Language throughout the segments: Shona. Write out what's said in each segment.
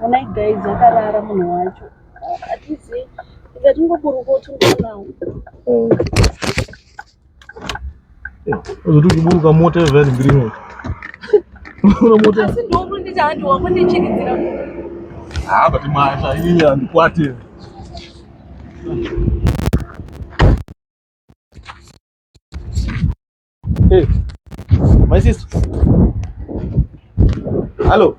Ona guys akarara munhu wacho. Atizi ngatingoburuka tungonawo. Uri kuburuka mota evhani green. Una mota. Asi ndomuntu nditandi wakundichiridzira. But masha hii anikwate. Hey, my sister. Hello.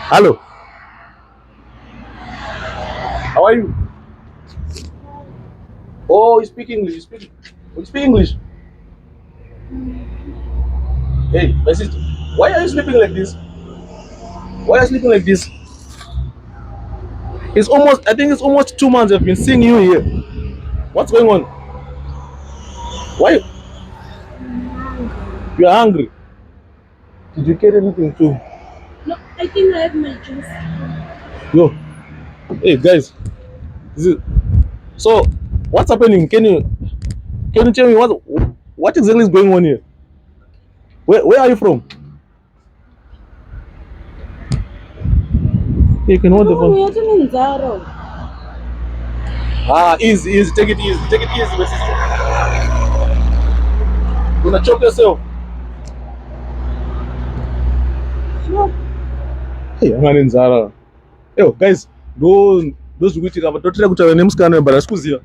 Hello. How are you? Oh, you speak English. You speak English. Hey, my sister. Why are you sleeping like this? Why are you sleeping like this? I think it's almost 2 months I've been seeing you here. What's going on? Why? You are hungry. Did you get anything too? No, I think I have my juice. Yo. Hey guys. So what's happening? Can you tell me what exactly is going on here? Where are you from? You can hold the phone. Easy. Take it easy, my sister. You're gonna choke yourself. Hey, I'm in Zara. Yo, guys, those who think about don't try to name scanner, but asikuziva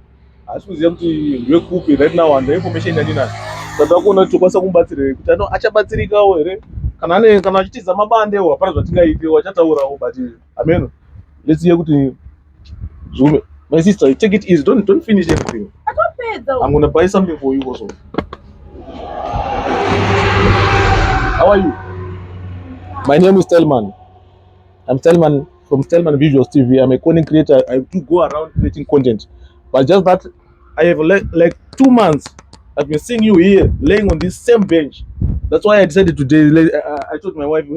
kuti ndiwe kupi right now and the information yandinayo. Saka kuona kuti kwasa kumbatsire kuti achabatsirikawo here kana achitiza mabandewo hapana zvatingaite wachataurawo but amen. Let's hear kuti Zume. My sister, take it easy. Don't finish everything. I'm gonna buy something for you also. How are you? My name is Telman. I'm Telman from Telman Visuals TV. I'm a content creator. I do go around creating content, but just that I have like 2 months. I've been seeing you here laying on this same bench. That's why I decided today. I told my wife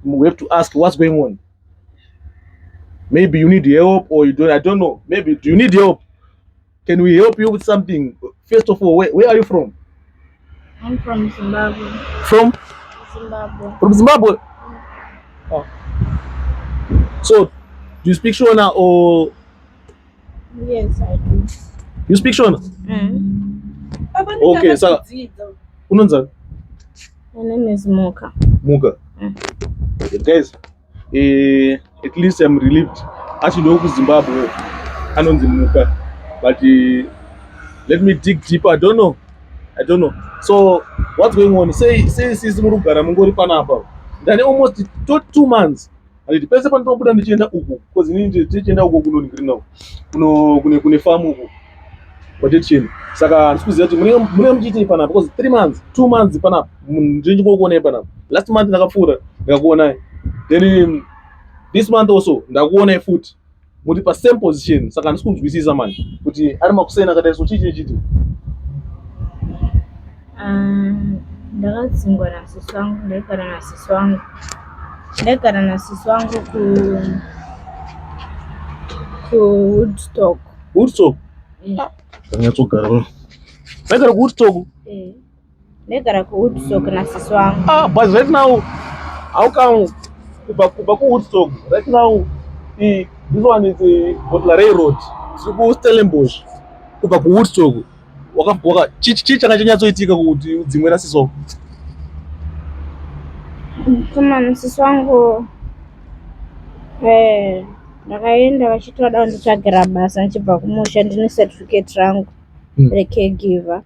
we have to ask what's going on. Maybe you need help or you don't. I don't know. Maybe do you need help? Can we help you with something? First of all, where are you from? I'm from Zimbabwe. From Zimbabwe. Oh. So, do you speak Shona or? Yes, I do. You speak Shona? Okay, so Unonza? My name is Muka. Guys, at least I'm relieved. Actually, over Zimbabwe, I know Muka, but let me dig deeper. I don't know. So, what's going on? Say, Murugara Mungori Panapa. Then almost 2 months. And it depends upon what you do because you need to teach now. Kune farm uku. But it's chin. Saka sikuzi yati mune mchiti pana because 3 months, 2 months pana mjinji kuone pana. Last month ndakafura ndakakuona. Then this month also ndakuona foot. Muri pa same position. Saka ndisikuzwisisa manje kuti ari makusena kada so chiti. Ndakadzingwa nasisi wangu, ndagara nasisi wangu ku Woodstock. Woodstock? Ndanyatogara. Ndagara ku Woodstock? Ndagara ku Woodstock nasisi wangu. But right now, how come kuba ku Woodstock? Right now, this one is Botlare Road. Tiri Stellenbosch. Kuba ku Woodstock. Waka chichi chakanyatsoitika kuti dzimwe rasiso. Kama nasisi wangu ndakaenda vachitoda kunditsvagira basa ndichibva kumusha ndine certificate rangu recaregiver.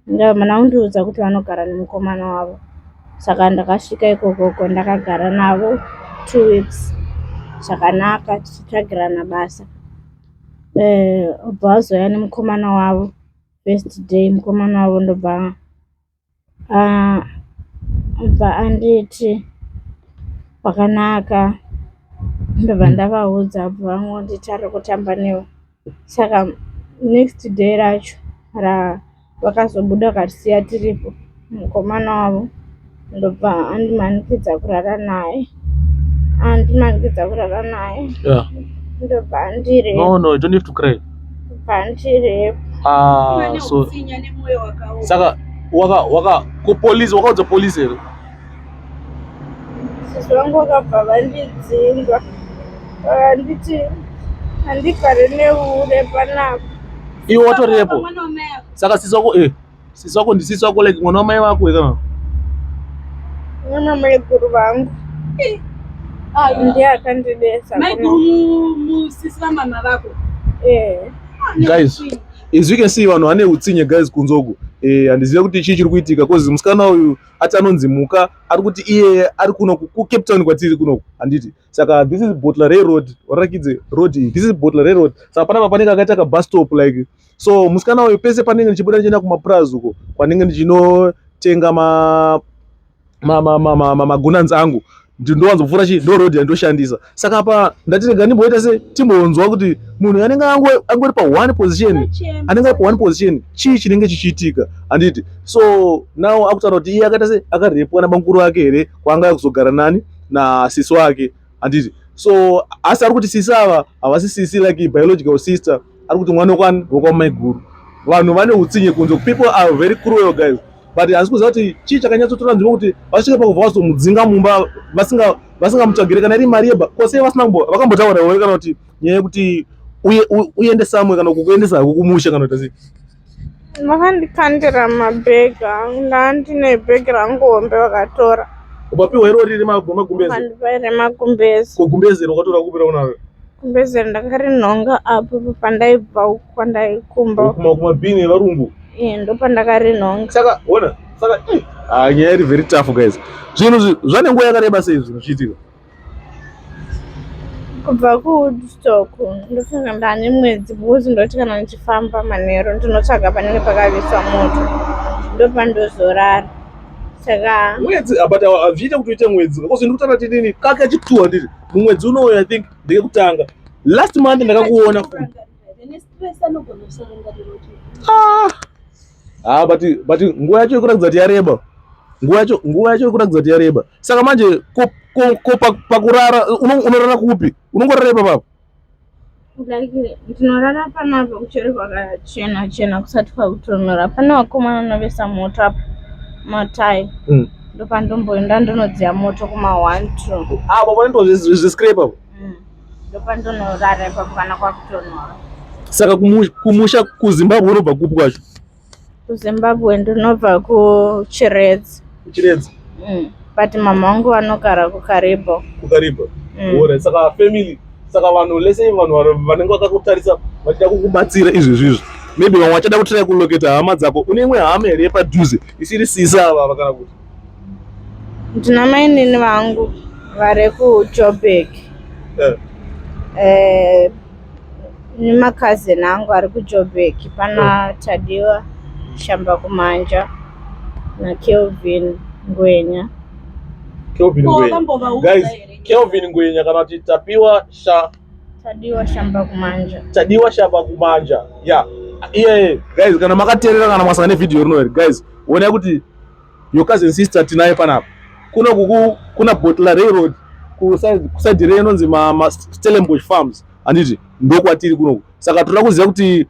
Mana undiudza kuti vanogara nemukomana wavo. Saka ndakasvika ikoko ndakagara navo 2 weeks. Zvakanaka tichitsvagirana basa. Ubva vazoya nemukomana wavo. First day mukomana wavo ndobva anditi pakanaka. Ndobva ndavaudza bva nditi ari kutamba newe. Saka next day racho vakazobuda katisiya tiripo mukomana wavo. Ndobva andimanikidza kurara naye. Yeah. Ndobva ndire. No, you don't have to cry. Ndire. So saka waka ku police wakaudza police here. sisi vangu vakabva vandidzinga vakanditi handigare neure panapa. Iwe watorepo saka sisi wako ndisisi wako like mwana wamai wako kana mwana maiguru vangu ndiye akandidesa musisi vamama vako. Guys, as you can see vanhu vane utsinye guys kunzoku. Handiziva kuti chii chiri kuitika cause musikana uyu ati anonzimuka ari kuti iye ari kuno ku Cape Town kwatiri kunoku handiti. Saka this is Butler Railroad, warakidze road iyi. This is Butler Railroad. Saka panapa panenge akaita bus stop like. So musikana uyu pese panenge ndichibuda ndichienda kumaprazi uko kwanenge ndichinotenga magunanzi angu ndowanzopfuura ndo road yandoshandisa. Saka apa ndatirega ndimboita se timbonzwa kuti munhu anenge angori pa one position, anenge ari pa one position, chii chinenge chichiitika handiti. So now akutaura kuti iye akaita se akarepwa nabanguru ake here kwaanga kuzogara nani nasisi wake handiti. So asi ari kuti sisi ava havasi sisi like biological sister, ari kuti mwana wokwaMaiguru. Vanhu vane utsinye kunze. People are very cruel guys. But asi kuziva kuti chii chakanyatsotora nzvimbo kuti vasvike pakubva vazomudzinga mumba vasingamutsvagire kana iri mari yebha kose vakambotaura kana kuti nyaya yekuti uende samwe kana kukuendesa hako kumusha kana kuti sei. Vakandikandira mabhegi angu, ndandine bhegi rangu hombe vakatora. Ukapiwa iro riri magumbezi? Vandipa remagumbezi. Kugumbezi wakatora kupira unaro? Gumbezi ndakarinhonga apo pandaibva uko kwandaikumba. Kumabhini evarungu? Ndo pandakarinhonga. Saka ona saka nyaya iri very tough guys. Zvinhu zvane nguva yakareba sei zvinhu zvichiitika? Kubva kuWoodstock ndofunga ndane mwedzi because ndoti kana ndichifamba manheru ndinotsvaga panenge pakaviswa moto ndopandozorara. Saka mwedzi but hazviita kuti uite mwedzi because ndikutaura kuti nini kaka chituwa ndiri mumwedzi unoyu I think ndekutanga last month ndakakuona but nguva yacho ikuratidza kuti yareba. Nguva yacho ikuratidza kuti yareba. Saka manje pakurara unorara kupi? Unongorara papo? like ndinorara panapa kucheri kwakachena chena kusati kwakutonhora. Pane vakomana vanovesa moto apa matai ndopandomboenda ndonodziya moto kuma 1 2 avo vanotozviscrape apo ndopandonorara ipapo kana kwakutonhora. Saka kumusha kuZimbabwe unobva kupi kwacho? kuZimbabwe ndinobva kuChiredzi. But mama wangu vanogara kuKaribo. Saka family, saka vanhu lese vanhu vanenge vakakutarisa vachida kukubatsira izvi maybe vamwe vachada kutrai kuloketa hama dzako. Une imwe hama here padhuze isiri sisi ava kana kuti? Ndina mainini vangu vari kuJoburg. Nemakazini angu ari kuJoburg. Pana Tadiwa Shamba Kumanja naKelvin Ngwenya. Guys, Kelvin Ngwenya kana kuti Tadiwa Shamba Kumanja. Yeah, guys, kana makateerera kana masaka nevidhiyo rino here guys, onai kuti your cousin sister tinaye panapa. Kuna Butler Railroad kuside rei inonzi Stellenbosch Farms handiti ndokwatiri kunoku. Saka toda kuziva kuti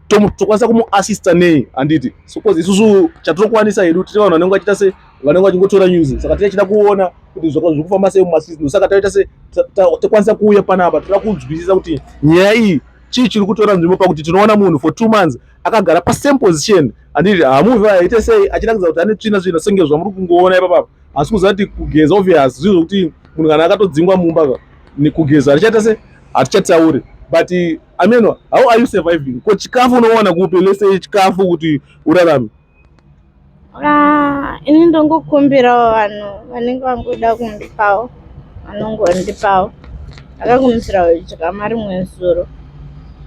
tokwanisa kumuassista nei handiti. Suppose isusu chatirokwanisa hedu tiri vanhu vanenge vachiita se vanenge vachingotora news. Saka tichida kuona kuti zviri kufamba sei mumasizini. Saka taita se tokwanisa kuuya panapa toda kunzwisisa kuti nyaya iyi chii chiri kutora nzvimbo pakuti tinoona munhu for 2 months akagara pasame position handiti hamuvi aite sei achiratidza kuti ane tsvina senge zvamuri kungoona ipapapa. Asi kuziva kuti kugeza obvious zvizvo kuti munhu kana akatodzingwa mumba nekugeza achiita se hatichatauri. But I mean, how are you surviving? Ko chikafu unowana kupi? Let's say chikafu kuti urarame. Ini ndongokumbirawo vanhu vanenge vangoda kundipawo vanongondipawo. Akakumbirawo chikamari mwezuro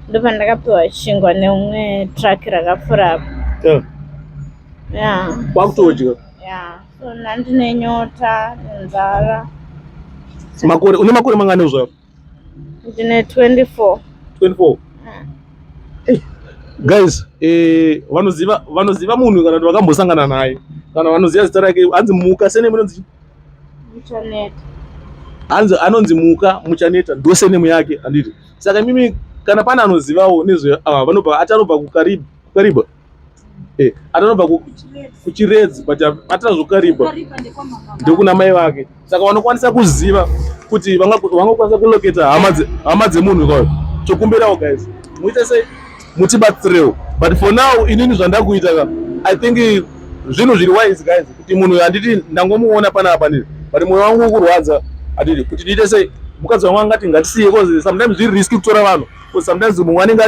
ndopandakapiwa chingwa neumwe truck rakapfuura apo. Kwakutodya? So ndine nyota nenzara. Une makore mangani zvako? Ndine 24. Hey, guys, vanoziva munhu kana kuti vakambosangana naye kana vanoziva zita rake anzi Muka senemu inonzi Muchaneta. Anonzi Muka Muchaneta ndo senemu yake handiti. Saka mimi kana pana anozivawo nezve vanobva atanobva kuKaribo atanobva kuchiredzi but atazokaripa ndekuna mai vake, saka vanokwanisa kuziva kuti vangakwanisa kuloketa hama dzemunhu kwayo. Chokumbirawo guys, muite sei, mutibatsirewo, but for now inini zvandakuita I think zvinhu zviri wise guys, kuti munhu handiti ndangomuona panapa ndiri but mwoyo wangu ukurwadza handiti kuti ndiite sei. Mukadzi wangu angati ngatisiye because sometimes zviri risky kutora vanhu, because sometimes mumwe anenge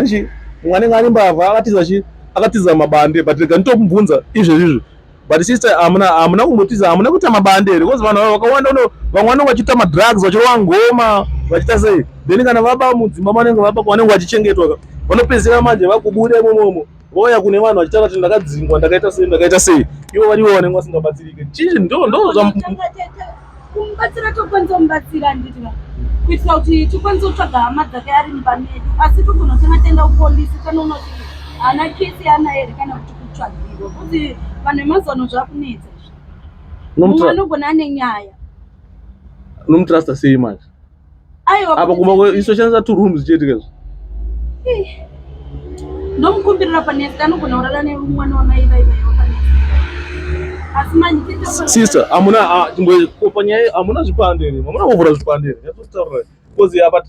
ari mbavha akatiza mabande but rega nditokubvunza izvezvizvi, but sister hamuna kumbotiza, hamuna kuita mabande here because vanhu vakawanda vamwe vanenge vachiita madrugs, vachirova ngoma, vachiita sei, then kana vaba mudzimba vanenge vanenge vachichengetwa vanopedzisira manje vakubuda imomo vauya kune vanhu vachitaura kuti ndakadzingwa, ndakaita sei, ivo varivo vanenge vasingabatsirike. Chii ndo kumubatsira tokwanisa kumubatsira nditi kuitira kuti tikwanise kutsvaga hama dzake ari mumba medu, asi togona kutanga taenda kupolisi tanoona kuti hana kesi ana here kana kuti kutsvagirwa, kuti vanhu vemazuva zvakunetsa mumwe anogona ane nyaya. Unomutrasta sei manje apa kumba isoshandisa 2 rooms chete? Ndomukumbirira panesi anogona kurara nemwana wamai vaivaiwa panesi. Sister, hamuna zvipande here, hamuna kuvhura zvipande here, yatotaurira because apa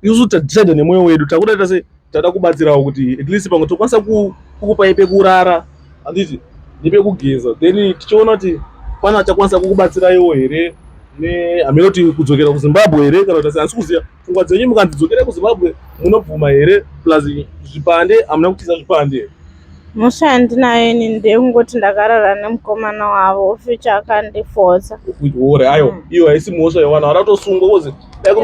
isu tadecide nemwoyo wedu takudaita sei, tada kubatsirawo kuti at least pamwe tokwanisa kukupai pekurara handiti nepekugeza, then tichiona kuti pana chakwanisa kukubatsiraiwo here hamina kuti kudzokera kuZimbabwe here kana kuti hansi kuziva pfungwa dzenyu mukandidzokera kuZimbabwe munobvuma here, plus zvipande hamuna kutiza zvipande here. Mhosva yandinayo ini ndeyekungoti ndakarara nemukomana wavo future akandiforza. Ore ayo iyo haisi mhosva yevanhu varatosungwa kozi dai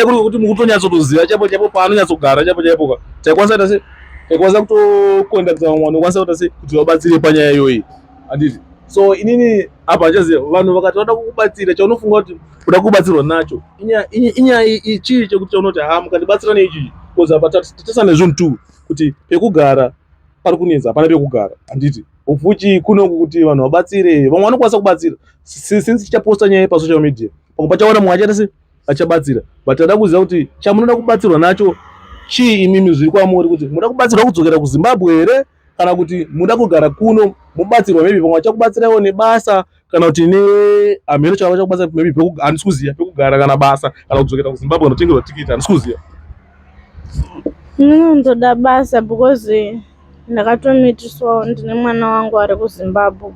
kuri kuti mukutonyatsotoziva chaipo paanonyatsogara chaipo taikwanisa ta sei, taikwanisa kutokondatsa vamwe vanokwanisa kuita sei kuti vabatsire panyaya iyoyi handiti. So inini apa ndichaziva vanhu vakati vada kukubatsira, chaunofunga kuti uda kubatsirwa nacho inyaya chii chekuti chaunoti mukandibatsira neichichi because apa tatasana nezvinhu tu kuti pekugara pari kunetsa, hapana pekugara handiti ufuchi kunoku kuti vanhu vabatsire, vamwe vanokwanisa kubatsira since tichaposta nyaya pasocial media pamwe pachaona mumwe achaita sei achabatsira, but tada kuziva kuti chamunoda kubatsirwa nacho chii imimi zviri kwamuri, kuti muda kubatsirwa kudzokera kuZimbabwe here kana kuti muda kugara kuno mubatsirwa, maybe pamwe vachakubatsirawo nebasa kana kuti hameno chava chakubatsira maybe handisi kuziva pekugara kana basa kana kudzokera kuZimbabwe notengerwa tikiti, handisi kuziva. Ndoda basa because ndakatomitiswawo ndine mwana wangu ari kuZimbabwe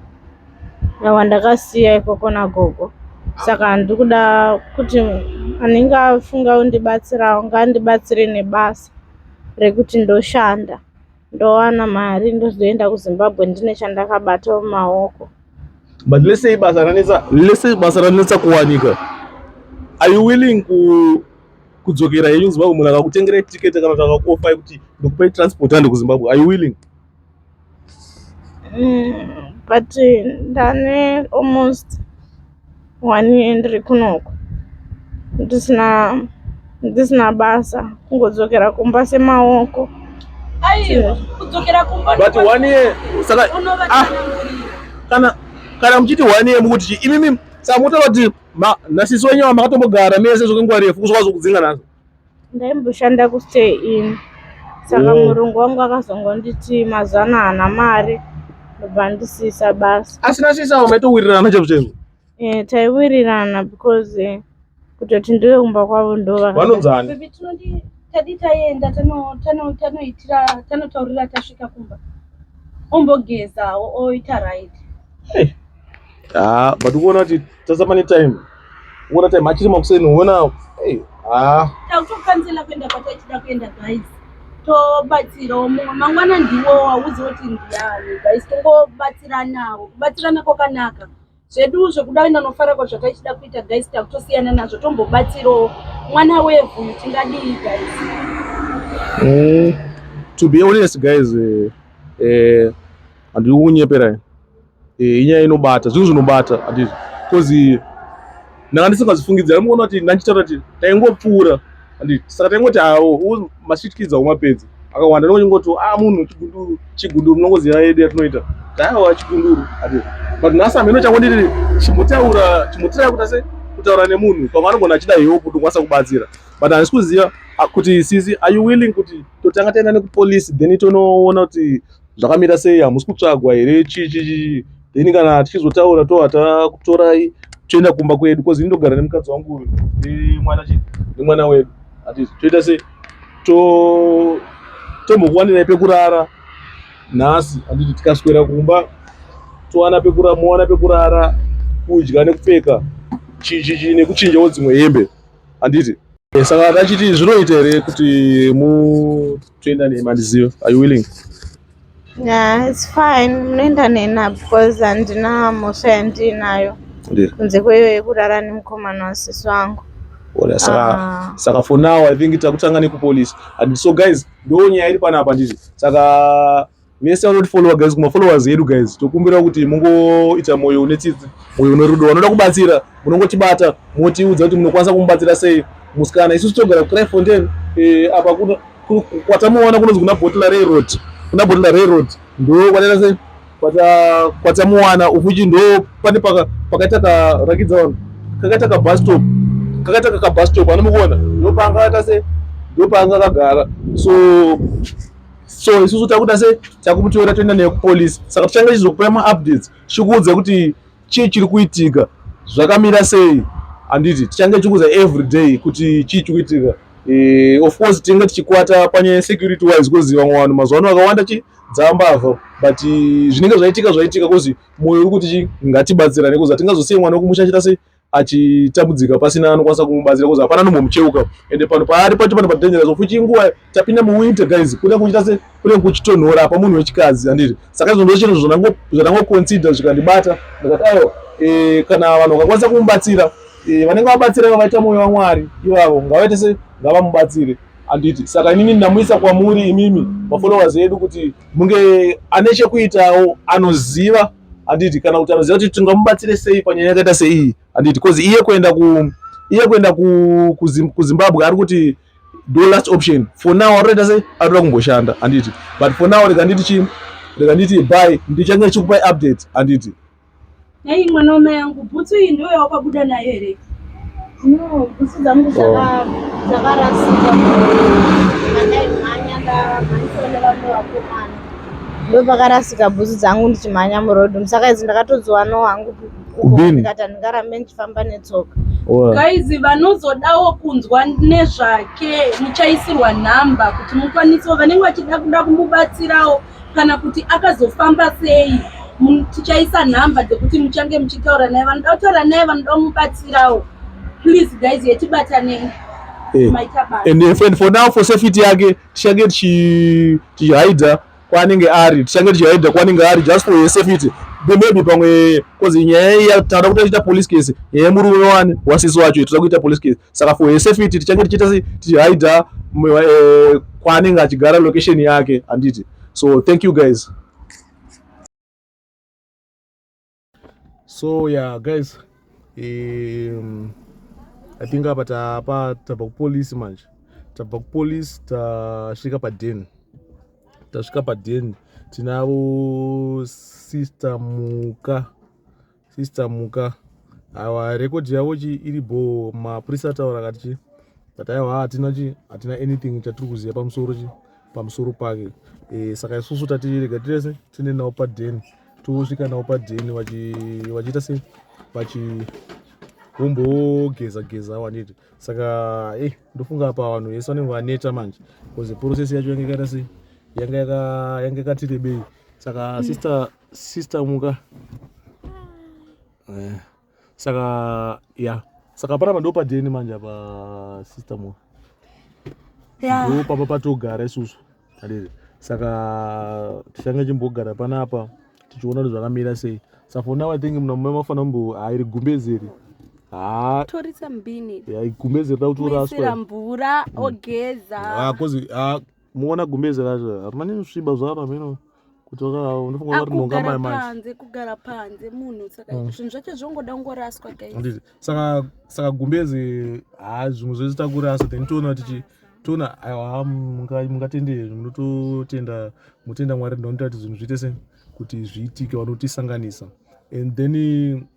wandakasiya ikoko nagogo, saka ndikuda kuti anenge afunga kundibatsirawo ngaandibatsire nebasa rekuti ndoshanda ndowana mari ndozoenda kuZimbabwe ndine chandakabata mumaoko. But let's say basa ranetsa kuwanika, are you willing kudzokera yenyu kuZimbabwe, munhu akakutengera tiketi kana kuti akakuofai kuti ndikupai transport handi kuZimbabwe, are you willing? But ndane almost 1 year ndiri kunoko ndisina basa, kungodzokera kumba semaoko. Kudzokera kumba but 1 year saka kana muchiti 1 year mukuti imimi saka mutaura kuti nasisi wenyu makatombogara mese zvokenguva refu kusvika zvokudzinga nazo. Ndaimboshanda kustay in, saka murungu wangu akazongonditi mazana hana mari ndobva ndisisa basa. Asi nasisa maitowirirana chaizvo? Taiwirirana because kutoti ndiwe kumba kwavo ndova vanonzani tadi taenda tanotaurira tasvika kumba ombogeza oita right. But ukuona kuti tasama netime, ukuona time achiri makuseni uona tautokanzela kuenda kwataichida kuenda guys, tobatsirawo mumwe mangwana ndiwo hauzivo kuti ndiani guys, tongobatsiranawo, kubatsirana kwakanaka zvedu zvekuda kuenda nofarako zvataichida kuita guys takutosiyana nazvo, tombobatsirawo mwana wevhu tingadii guys. To be honest guys, handiri kunyepera inyaya inobata, zvinhu zvinobata handizvo because ndanga ndisingazifungidzira, muona kuti ndanchitaura kuti taingopfuura handiti, saka taingoti masweet kids haumapedzi akawanda, ndongoti munhu chigunduru munongoziva yedu yatinoita taiwa chigunduru handiti, but nhasi hameno changonditi chimutaura kuti sei kutaura nemunhu pamwe anogona achida hewo kuti ungwanisa kubatsira, but handisi kuziva kuti sisi are you willing kuti totanga taenda nekupolisi then tonoona kuti zvakamira sei, hamusi kutsvagwa here chichichi, then kana tichizotaura takutorai toenda kumba kwedu because indogara nemukadzi wangu nemwana wedu. Handiti toita sei tombokuwanirai pekurara nhasi. Handiti tikaswera kumba mowana pekurara, kudya nekupfeka chichichi nekuchinjawo dzimwe hembe. Handiti saka tachiti zvinoita here kuti toenda nemandiziyo. Are you willing? Yeah, it's fine. Munoenda nena because handina mhosva yandinayo kunze kweyo yekurara nemukomana wasisi wangu. Saka for now I think takutanga nekupolisi. And so guys, ndo nyaya iri panapa nditi. Saka mese vanotifollowa guys, kumafollowers edu guys, tokumbira kuti mungoita moyo une tsitsi, moyo une rudo. Vanoda kubatsira munongotibata motiudza kuti munokwanisa kumubatsira sei musikana. Isusu togara kuCraifontein apa kwatamuona kunonzi kuna Bottle Railroad. Kuna Bottle Railroad ndo kwatenda sei kwatamuwana ufuchi ndo pane pakaita karakidza vanhu kakaita kabus stop anomukuona ndo paanga akagara. So isusu takuda sei takumutora toenda naye kupolisi. Saka tichanga chizokupa maupdates chikuudza kuti chii chiri kuitika, zvakamira sei. Handiti tichange tichikuudza every day kuti chii chiri kuitika. Of course tinenge tichikwata panye security wise because vamwe vanhu mazuva ano vakawanda dzambavha, but zvinenge zvaitika because moyo uri kuti ngatibatsirane because hatingazosiye mwana wekumusha achita sei achitambudzika pasina anokwanisa kumubatsira because hapana anombomucheuka. Ende pano paari pacho pano padangerous ofuchi nguva tapinda muwinter guys, kune kuchita sei kune kuchitonhora apa munhu wechikadzi. Handiti saka izvo ndo chinhu zvandangoconsider zvikandibata ndakati aiwa kana vanhu vakakwanisa kumubatsira vanenge vabatsira vaita moyo waMwari ivavo ngavaite sei ngavamubatsire. Handiti saka inini ndamuisa kwamuri imimi mafollowers edu kuti munge ane chekuitawo anoziva. Handiti kana kuti anoziva kuti tingamubatsire sei panyaya yakaita sei. Handiti because iye kuenda kuZimbabwe ari kuti ndo last option for now. Aritoita sei aritoda kumboshanda. Handiti but for now rekanditi bye, ndichange chikupai update. Handiti nei mwanaume yangu bhutsu iyi ndio yawakabuda nayo here? No, bhutsu dzangu dzakarasika mandaimhanya ndamhanyisana vamwe vakomana ndo pakarasika bhutsu dzangu ndichimhanya murodhi. Saka idzi ndakatodziwanawo hangu ndikati handingarambe ndichifamba netsoka. Guys, vanozodawo kunzwa nezvake muchaisirwa nhamba kuti mukwanisewo vanenge vachida kuda kumubatsirawo kana kuti akazofamba sei tichaisa nhamba dzekuti muchange muchitaura naye. Vanoda kutaura naye, vanoda kumubatsirawo. Please guys, yetibatanei. And for now for safety yake tichange tichihaidha kwaanenge ari, just for your safety. Maybe pamwe because nyaya iya tauda kuti tichita police case, nyaya yemurume wani wasisi wacho toda kuita police case. Saka for your safety tichange tichihaidha kwaanenge achigara location yake. Handiti so thank you guys. So yeah guys, I think apa tabva kupolisi manje, tabva kupolisi tasvika paDen, tinavo sister Muka. Awa record yavo iri bo mapurisa ataura kati aiwa hatina anything chatiri kuziva pamusoro pake. Saka isusu tati rega tirese tiende nawo paDen, tosvika nawo paDen vachiita sei vombogeza waniti. Saka ndofunga apa vanhu vese vanenge vaneta manje because process yacho yange yakaita sei yange yakati rebei. Saka sister Muka saka saka panapa ndo paDen manje apa sister Muka ndo papa patogara isusu. Saka tichange chimbogara panapa tichiona kuti zvakamira sei. Saka for now I think mafana hairi gumbezeri torisa mbini gumbezeri da kuti uraswa mvura ogeza muona gumbezeri racho harina sviba zvaro ameno kuti unofunga kuti nongama panze kugara panze munhu. Saka zvinhu zvacho zvongoda ngoraswa guys. Saka gumbezi zvimwe zvese takurasa then toona aiwa mungatendere munototenda mutenda Mwari ndinoita kuti zvinhu zviite sei kuti zviitike vanotisanganisa. And then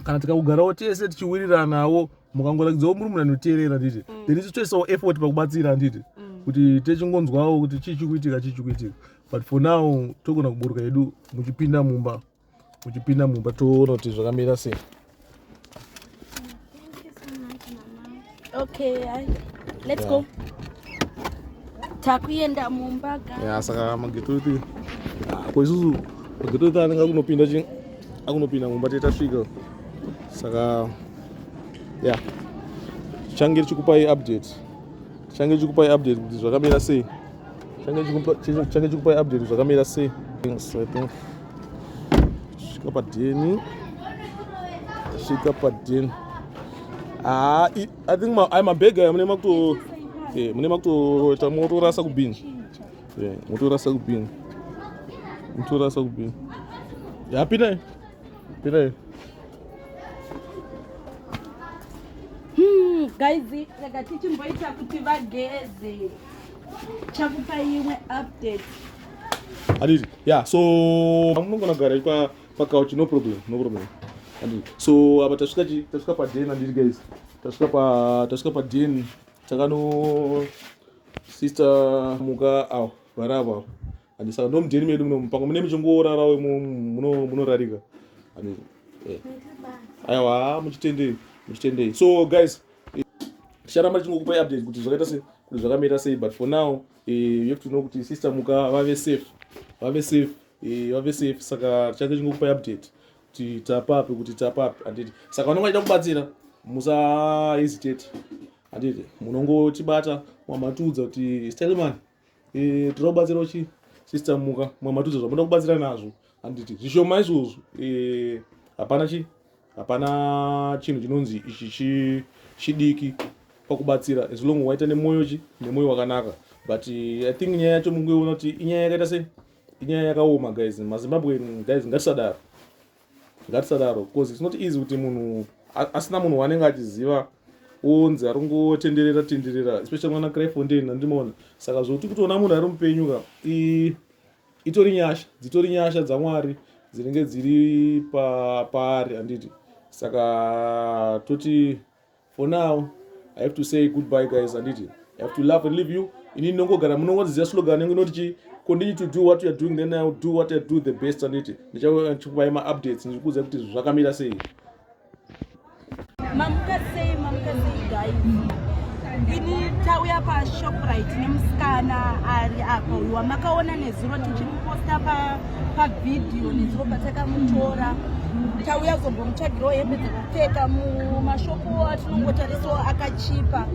kana tikakugarawo tese tichiwiriranawo mukangorakidzawo muri munhu anoteerera nditi then isu toisawo effort pakubatsira nditi kuti techingonzwawo kuti chichi kuitika but for now togona kuburuka yedu muchipinda mumba toona kuti zvakamira sei. Okay, let's go. Takuenda mumba saka magetoti ko isusu magetoti anenge akunopinda mumba tetasvika saka change chikupai update kuti zvakamira sei change chikupai update zvakamira sei. Svika padeni I think mabhega mune makutoita motorasa kubini pinai guys, rega tichimboita kuti vageze chakupa imwe update aditi so munogona kugara pakauchi no problem so apa tasvika padeni anditi guys tasvika padeni takano sister muka varava and saka ndomudheni medu muno pango mune muchingorarawo munorarika aiwa muchitendei so guys ticharamba tichingokupai update kuti zvakaita sei kuti zvakamira sei but for now you have to know kuti sister muka vave safe saka tichange tichingokupai update kuti tapapi anditi saka vanonga chida kubatsira musa hesitate anditi munongotibata mwamatudza kuti Stellman tiri kubatsira chi sister muka mwamatudza zvamunoda kubatsira nazvo anditi zvishoma izvozvo hapana chinhu chinonzi ichi chidiki pakubatsira as long waita nemoyo wakanaka but I think nyaya yacho mungoiona kuti inyaya yakaita sei inyaya yakaoma guys maZimbabwe guys ngatisadaro because it's not easy kuti munhu asina munhu wanenge achiziva onzi aringotenderera especially mwana Cryfontaine andimaona saka zvokuti kutoona munhu ari mupenyuka dzitori nyasha dzaMwari dzinenge dziri paari anditi saka toti for now I have to say goodbye guys anditi I have to love and leave you inini ndinongogara munongodziziva slogan yangu inoti continue to do what you are doing then I will do what I do the best anditi ndichikupai ma-updates ndichikuudza kuti zvakamira sei. Mamuka sei guys, ini tauya paShoprite nemusikana ari apa uyu wamakaona nezuro tichimuposta pavidhiyo nezuro patakamutora tauya kuzombomutsvagirawo hembe dzekupfeka mumashopu atinongotarisawo akachipa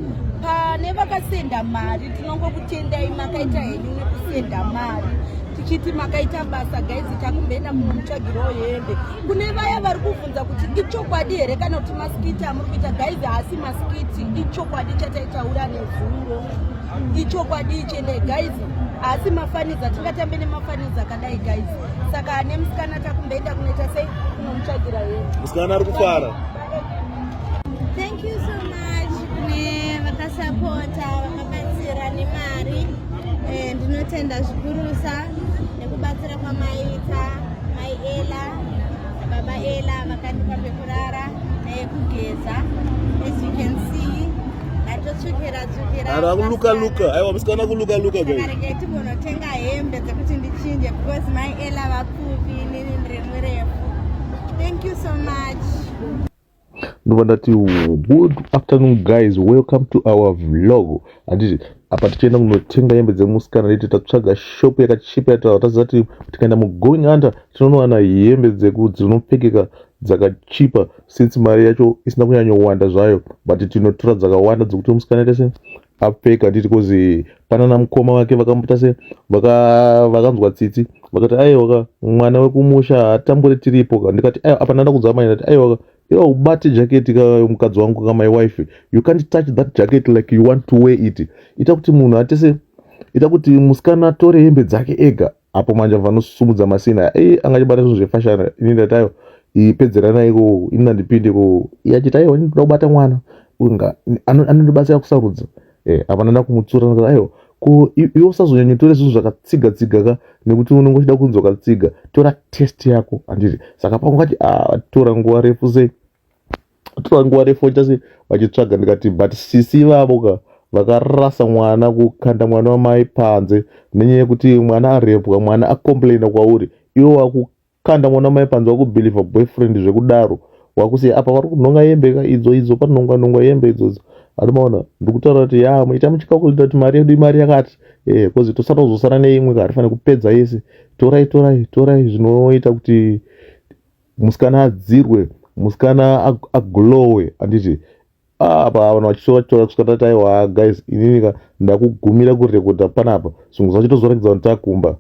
pane vakasenda mari tinongokutendai makaita henyu nekusenda mari tichiti makaita basa guys takumboenda munomutsvagirawo hembe kune vaya vari kuvhunza kuti ichokwadi here kana kuti masikiti amuri kuita guys haasi masikiti ichokwadi chataitaura nezuro ichokwadi ichende guys haasi mafaniza tingatambe nemafaniza akadai guys saka nemusikana takumboenda kunoita sei kunomutsvagira hembe musikana ari kufara. Thank you so much kune vakasapota vakabatsira nemari ndinotenda zvikurusa nekubatsira kwamaita mai Ela baba Ela vakandipa pekurara neyekugeza as you can see ndatotsvukira akuluka aiwa musikana akuluka guys akarege tibonotenga hembe dzekuti ndichinje because mai Ela vapfupi nini ndiri murefu. Thank you so much. Good afternoon guys, welcome to our vlog. Anditi apa tichienda kunotenga hembe dzemusikana nditi tatsvaga shop yakachipa yataziva kuti tikaenda mugoing under tinonowana hembe dzinopfekeka dzakachipa since mari yacho isina kunyanyowanda zvayo but tinotora dzakawanda dzekuti musikana aita apfeka nditi kozi panana mukoma wake vakambota se vakanzwa tsitsi vakati aiwa mwana wekumusha hatamburi tiripo ndikati apa ndanda kudzama ndati aiwa ubate jacket mukadzi wangu kama my wife you can't touch that jacket like you want to wear it ita kuti munhu atese ita kuti musikana atore hembe dzake ega apo manje vanosumudza masina angachibata zvinhu zvefashion ini ndatayo ipedzerana iko ina ndipinde ko yachita aiwa ndinoda kubata mwana unga anondibatsira kusarudza apa ndanda kumutsura ndikati aiwa ko iwe usazonyanya tore zvinhu zvakatsiga nekuti unenge uchida kunzwa katsiga tora test yako anditi saka pangati tora nguva refu sei tora nguva refu chase vachitsvaga. Ndikati but sisi vavo vakarasa mwana, kukanda mwana wamai panze nenyaya yekuti mwana arepwa, mwana akomplaina kwauri, iwo wakukanda mwana wamai panze, wakubhilivha boyfriend zvekudaro, wakusiya apa vari kunhonga hembe idzo panonga hembe idzodzo. Anomaona ndikutaura kuti muita muchikakuita kuti mari yedu imari yakati kozi tosara kuzosara neimwe karifanira kupedza yese. Torai zvinoita kuti musikana adzirwe, musikana aglowe. Anditi apa vanhu vachitora kusvika tati aiwa guys, inini ndakugumira kurekodha panapa, zvimwe zvacho tozoratidza kuti takumba.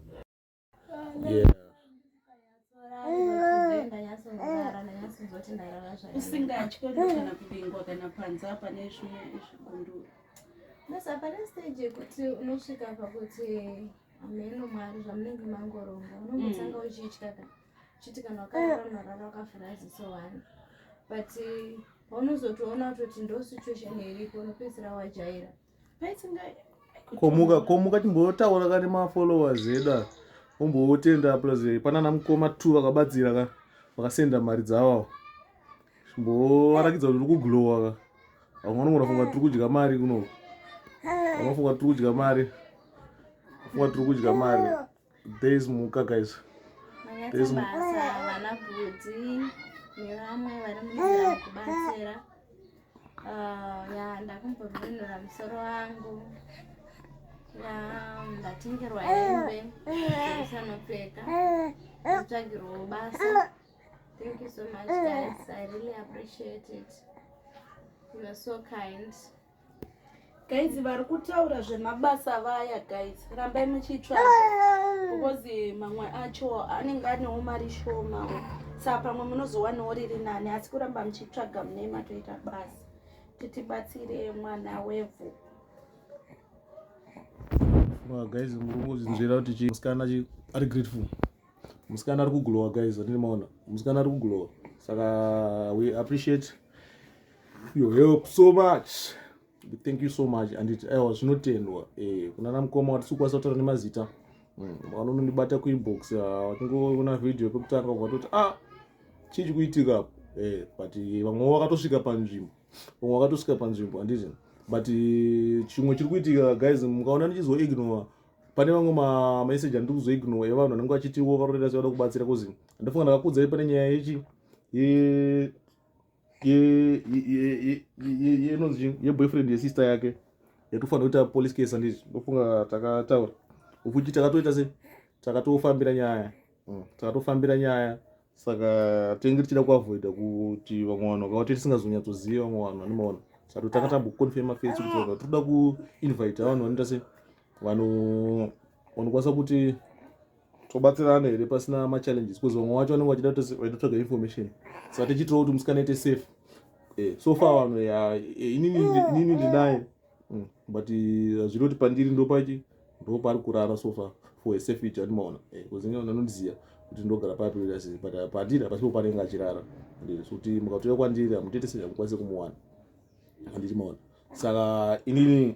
usingatyi kana kuvingwa kana panza pane zvimwe zvigunduru. Basa pane stage yekuti unosvika pakuti hameno mwari zvamunenge mangoronga, unombotanga uchiti kana wakarara wakafuraziso wani, but paunozotoona kuti ndo situation iripo unopedzisira wajaira. Komuka timbotaura kane mafollowers edu umbotenda plus panana mukoma 2 vakabatsira vakasenda mari dzavo, chimbovarakidza kuti uri kuglowa vamwe vanongofunga tiri kudya mari kuno, vanofunga tiri kudya mari. There is muka guys, there is basa vana bvudzi nevamwe vari muzera kubatsira. Ndakumbovhenura musoro wangu, ndatengerwa hembe dzesanopfeka, ndatsvagirwawo basa. Thank you so much guys, I really appreciate it. You are so kind. Guys, vari kutaura zvemabasa vaya guys, rambai muchitsvaga because mamwe acho anenge anewo mari shoma, saka pamwe munozowanawo riri nani, asi kuramba muchitsvaga mune matoita basa. Titibatsire mwana wevhu. Guys, muri kunzvera kuti musikana ari grateful, musikana ari kuglowa guys, andini maona musikana ari kuglowa, saka we appreciate your help so much. Thank you so much. And aiwa zvinotendwa kunana mukoma watisukwanisa kutaura nemazita, vanonondibata kuinbox watingoona video pekutanga ukatoti chii kuitika apo, but vamwe vakatosvika panzvimbo handiti. But chimwe chiri kuitika guys, mukaona ndichizoignora, pane vamwe mameseji andiri kuzoignora evanhu vanenge vachitiwo varoenda sevada kubatsira, kozi ndofunga ndakakudzai pane nyaya yechi yeboyfriend yesister yake yatofanira kuita police case. Handiti ndofunga takataura ufuchi takatoita se takatofambira nyaya, saka tinenge tichida kuavoida kuti vamwe vanhu vakauti tisingazonyatsoziva vamwe vanhu vanomaona. Saka takatambokonfirma face kuti toda kuinvite vanhu vanoita se vanhu vanokwanisa kuti tobatsirana here pasina machallenges, because vamwe vacho vanenge vachida vaitotsvaga information, saka tichitirawo kuti musikana ite safe. So far vanhu inini ndinaye, but zvinoti pandiri ndopari kurara so far for a safety andimaona, because anondiziva kuti ndogara papi, but pandiri hapasipo panenge achirara, so kuti mukatouya kwandiri hamutete sei hamukwanise kumuwana, handiti maona. Saka inini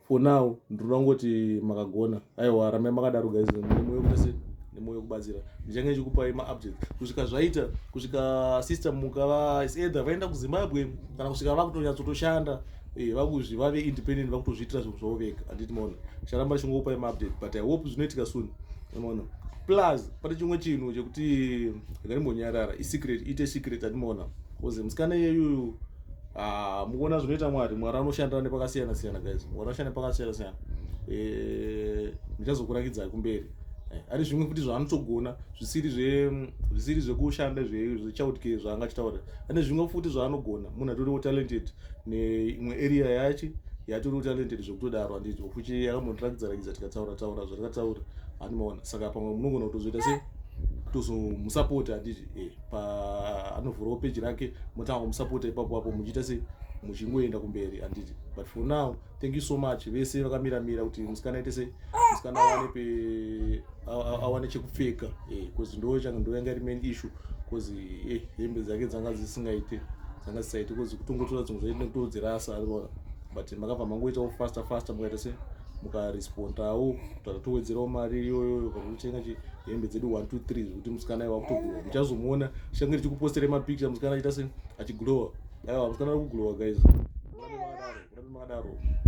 for now ndinoda kungoti makagona, aiwa ramai makadaro guys, nemoyo kuita se nemoyo kubatsira. Ndichange ndichikupai maupdate kusvika zvaita, kusvika system mukava either vaenda kuZimbabwe kana kusvika vakutonyatsotoshandanda, vave independent, vakutozviitira zvinhu zvavo vega, handiti maona. Charamba ndichingokupai maupdate, but I hope zvinoitika soon, unoona. Plus pane chimwe chinhu chekuti ndakanimbonyarara, isecret, ite secret, handimaona, because musikana yeyu muona zvinoita Mwari anoshandira nepakasiyana siyana guys, Mwari anoshanda pakasiyana siyana. Ndichazokuratidzai kumberi, ari zvimwe futi zvaanotogona zvisiri zvekushanda zvechild care zvaangachitaura, ane zvimwe futi zvaanogona. Munhu atoriwo talented neimwe area yachi yatoriwo talented zvekutodaro, handiti fuchi yakambotirakidza tikataura zvatakataura, handimaona. Saka pamwe munogona kutozoita se kutozomusapota, handiti anovhurawo peji rake, motanga kumusapota ipapo muchiita se muchingoenda kumberi, handiti. But for now, thank you so much vese vakamira kuti musikana aite se musikana awane chekupfeka, because ndo yanga iri main issue, because hembe dzake dzanga dzisingaite, because kutongotora dzimwe zvaite nekutodzirasa, but makabva mangoitawo faster mukaita se mukarespondawo tatowedzerawo mari iyoyo kana kutenga hembe dzedu 1 2 3 zvekuti musikana aiwa kutoglowa muchazomuona shange richikupostera mapicture musikana achiita se achiglowa aiwa musikana ari kuglowa guys murambe makadaro